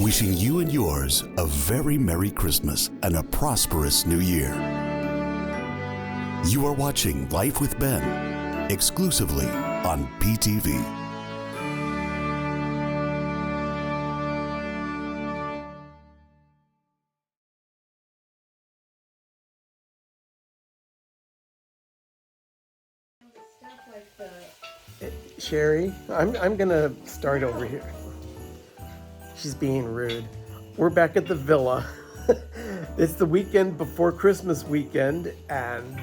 wishing you and yours a very Merry Christmas and a prosperous New Year. You are watching Life with Ben, exclusively on PTV. Sherry, I'm gonna start over here. She's being rude. We're back at the villa. It's the weekend before Christmas weekend, and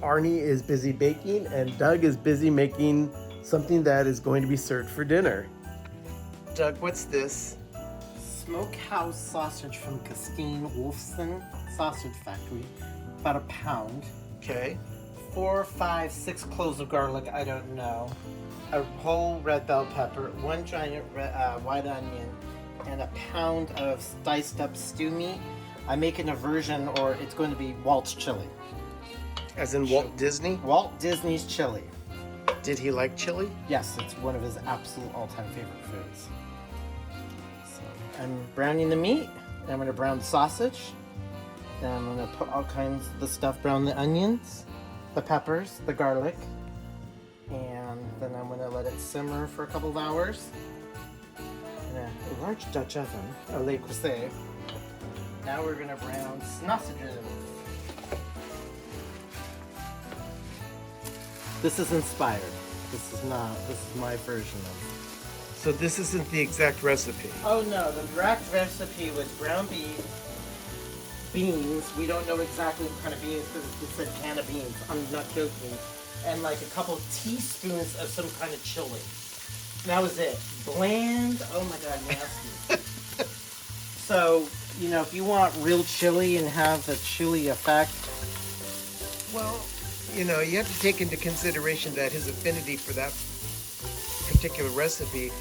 Arnie is busy baking, and Doug is busy making something that is going to be served for dinner. Doug, what's this? Smokehouse sausage from Cuisine Wolfson Sausage Factory. About a pound. Okay. 4, 5, 6 cloves of garlic, I don't know. A whole red bell pepper, 1 giant white onion, and a pound of diced up stew meat. I'm making a version, or it's going to be Walt's chili. As in Walt Disney? Walt Disney's chili. Did he like chili? Yes, it's one of his absolute all-time favorite foods. So I'm browning the meat, and I'm going to brown the sausage, and I'm going to put all kinds of the stuff, brown the onions, the peppers, the garlic, and then I'm going to let it simmer for a couple of hours in a large Dutch oven, a Le Creuset. Now we're going to brown sausages. This is inspired. This is not. This is my version of it. So this isn't the exact recipe. Oh no, the direct recipe was ground beans. We don't know exactly what kind of beans because it's a can of beans. I'm not joking. And like a couple teaspoons of some kind of chili. And that was it. Bland. Oh my god, nasty. So, you know, if you want real chili and have the chili effect. Well, you know, you have to take into consideration that his affinity for that particular recipe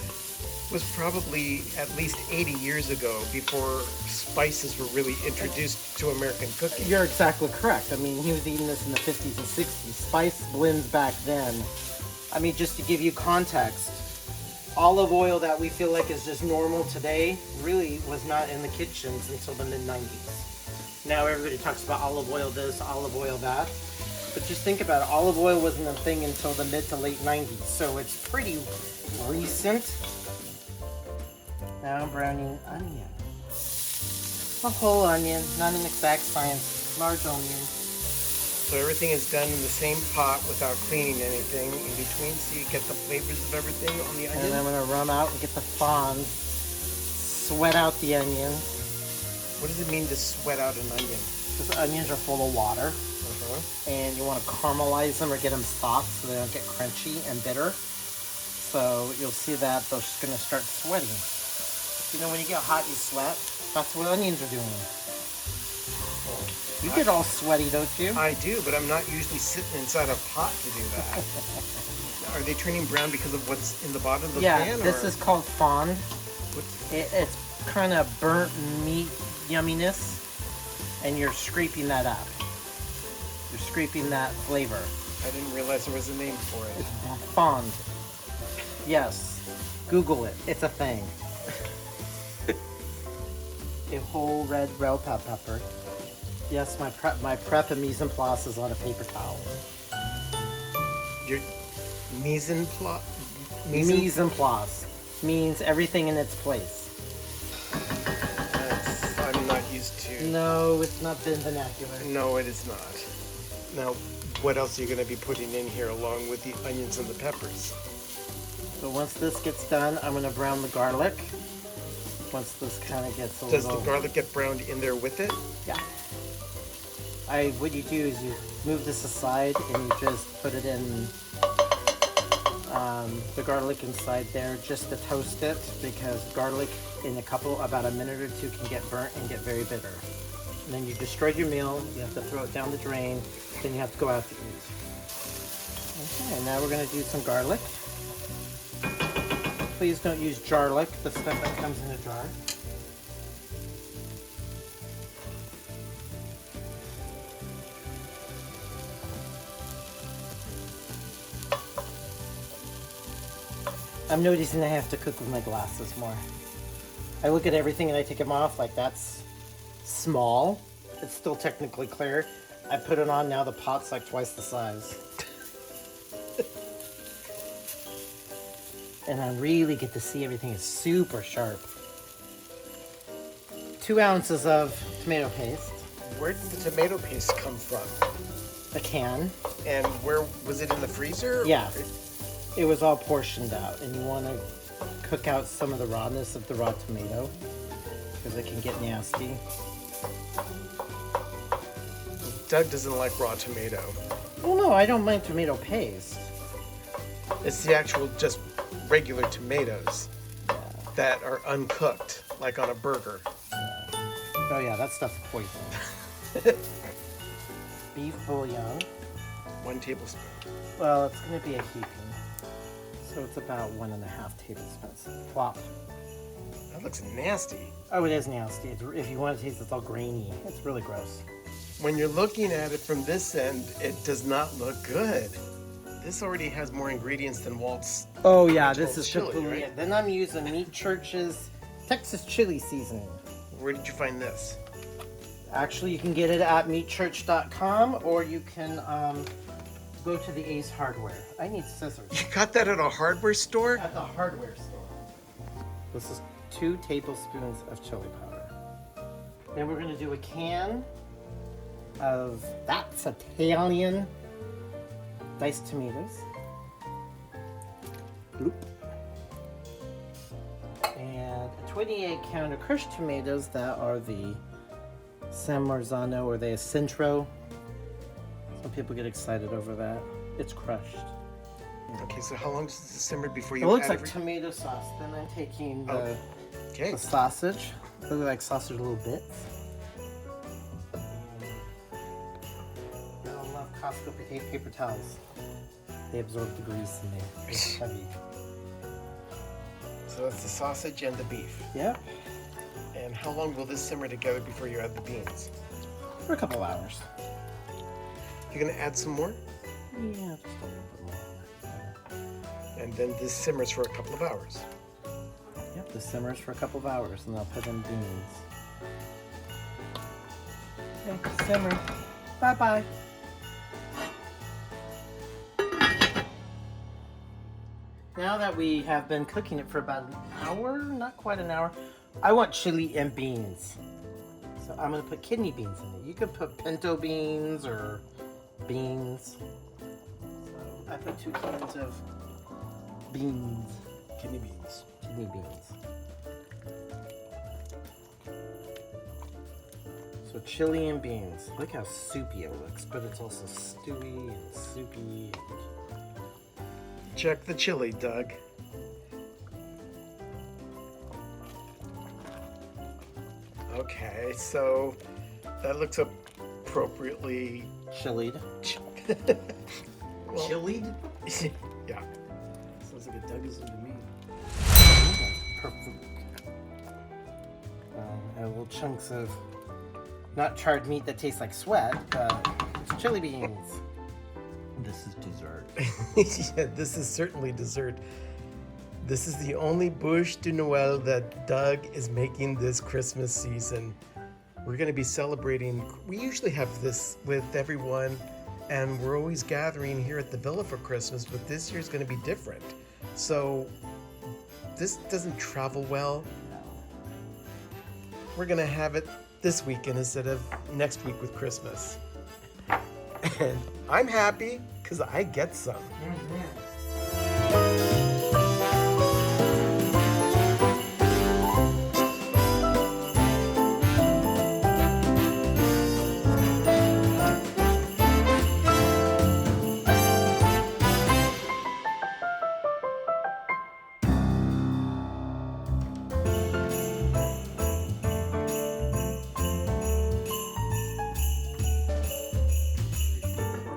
was probably at least 80 years ago, before spices were really introduced to American cooking. You're exactly correct. I mean, he was eating this in the 50s and 60s. Spice blends back then. I mean, just to give you context, olive oil that we feel like is just normal today really was not in the kitchens until the mid-90s. Now everybody talks about olive oil this, olive oil that. But just think about it, olive oil wasn't a thing until the mid to late 90s, so it's pretty recent. Now I'm browning onion. A whole onion, not an exact science, large onion. So everything is done in the same pot without cleaning anything in between, so you get the flavors of everything on the onion. And I'm gonna run out and get the fond, sweat out the onion. What does it mean to sweat out an onion? Because onions are full of water. And you want to caramelize them or get them soft so they don't get crunchy and bitter. So you'll see that they're just going to start sweating. You know, when you get hot, you sweat. That's what onions are doing. You get all sweaty, don't you? I do, but I'm not usually sitting inside a pot to do that. Are they turning brown because of what's in the bottom of the pan? Yeah, this is called fond. It's kind of burnt meat yumminess, and you're scraping that up. You're scraping that flavor. I didn't realize there was a name for it. It's fond. Yes. Google it. It's a thing. A whole red bell pepper. Yes, my prep and mise en place is on a paper towel. Your mise en place? Mise en place means everything in its place. I'm not used to. No, it's not been vernacular. No, it is not. Now, what else are you going to be putting in here along with the onions and the peppers? So once this gets done, I'm going to brown the garlic. Once this kind of gets a Does little... the garlic get browned in there with it? Yeah. What you do is you move this aside and you just put it in the garlic inside there just to toast it, because garlic in about a minute or two can get burnt and get very bitter. And then you destroyed your meal, you have to throw it down the drain, then you have to go out to eat. Okay, now we're going to do some garlic. Please don't use jarlic, the stuff that comes in a jar. I'm noticing I have to cook with my glasses more. I look at everything and I take them off. Like, that's small. It's still technically clear. I put it on, now the pot's like twice the size. And I really get to see everything is super sharp. 2 ounces of tomato paste. Where did the tomato paste come from? A can. And where was it in the freezer? Yeah. It was all portioned out, and you want to cook out some of the rawness of the raw tomato because it can get nasty. Doug doesn't like raw tomato. Oh no, I don't mind tomato paste. It's the actual just regular tomatoes that are uncooked, like on a burger. Oh yeah, that stuff's poison. Beef bouillon. 1 tablespoon. Well, it's going to be a heaping, so it's about 1.5 tablespoons. Plop. That looks nasty. Oh, it is nasty. If you want to taste, it's all grainy. It's really gross. When you're looking at it from this end, it does not look good. This already has more ingredients than Walt's. Oh yeah, this is chili, completely right? it. Then I'm using Meat Church's Texas chili seasoning. Where did you find this? Actually, you can get it at meatchurch.com, or you can go to the Ace Hardware. I need scissors. You got that at a hardware store? At the hardware store. This is 2 tablespoons of chili powder. Then we're going to do a can of That's Italian diced tomatoes. Bloop. And a 28 count of crushed tomatoes that are the San Marzano or the Centro. Some people get excited over that. It's crushed. Okay, so how long does this simmer before you It looks add like every- tomato sauce. Then I'm taking Okay. the sausage. They look like sausage little bits. I don't love Costco paper towels. They absorb the grease and they're heavy. So that's the sausage and the beef. Yep, And how long will this simmer together before you add the beans? for a couple hours. You're gonna add some more? Yeah, just a little bit more. And then this simmers for a couple of hours. Yep, this simmers for a couple of hours and I'll put in beans. Okay, simmer. Bye-bye. Now that we have been cooking it for about an hour, not quite an hour, I want chili and beans. So I'm gonna put kidney beans in it. You could put pinto beans or beans. So I put 2 cans of beans. Kidney beans. Kidney beans. So chili and beans. Look how soupy it looks, but it's also stewy and soupy. Check the chili, Doug. Okay, so that looks appropriately Chilied. well, Chilied? yeah. Sounds like a Douglas to me. Perfect. And little chunks of not charred meat that tastes like sweat, but it's chili beans. This is dessert. Yeah, this is certainly dessert. This is the only bûche de Noël that Doug is making this Christmas season. We're going to be celebrating. We usually have this with everyone, and we're always gathering here at the villa for Christmas, but this year's going to be different. So this doesn't travel well. We're going to have it this weekend instead of next week with Christmas. And I'm happy because I get some.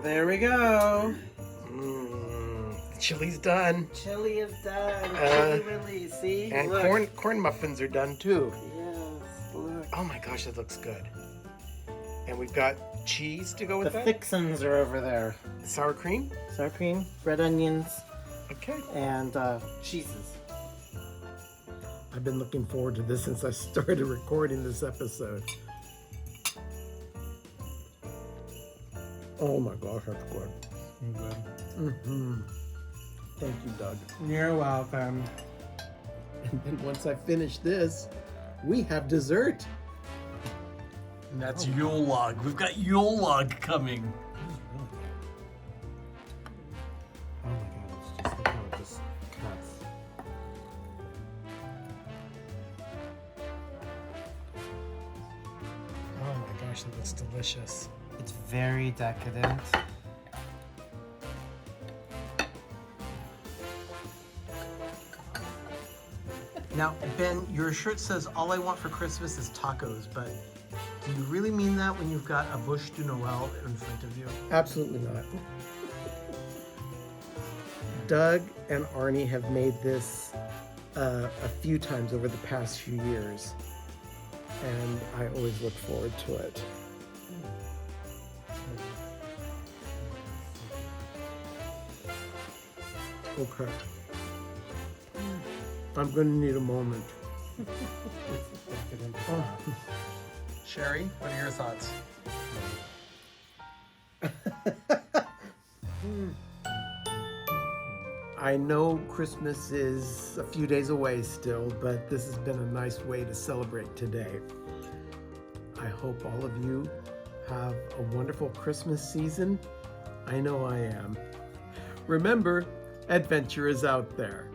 There we go. Chili's done. Chili is done. Chili release. See? And Look. corn muffins are done too. Yes, look. Oh my gosh, that looks good. And we've got cheese to go The with that. fixins are over there. Sour cream. Sour cream, red onions, Okay. and cheeses. I've been looking forward to this since I started recording this episode. Oh my gosh, that's good. Good. Thank you, Doug. You're welcome. And then once I finish this, we have dessert. And that's Yule log. We've got Yule log coming. Oh my gosh, just look how it just cuts. Oh my gosh, that looks delicious. It's very decadent. Now, Ben, your shirt says, all I want for Christmas is tacos, but do you really mean that when you've got a bush de Noel in front of you? Absolutely not. Doug and Arnie have made this a few times over the past few years, and I always look forward to it. Okay. I'm going to need a moment. Sherry, what are your thoughts? I know Christmas is a few days away still, but this has been a nice way to celebrate today. I hope all of you have a wonderful Christmas season. I know I am. Remember, adventure is out there.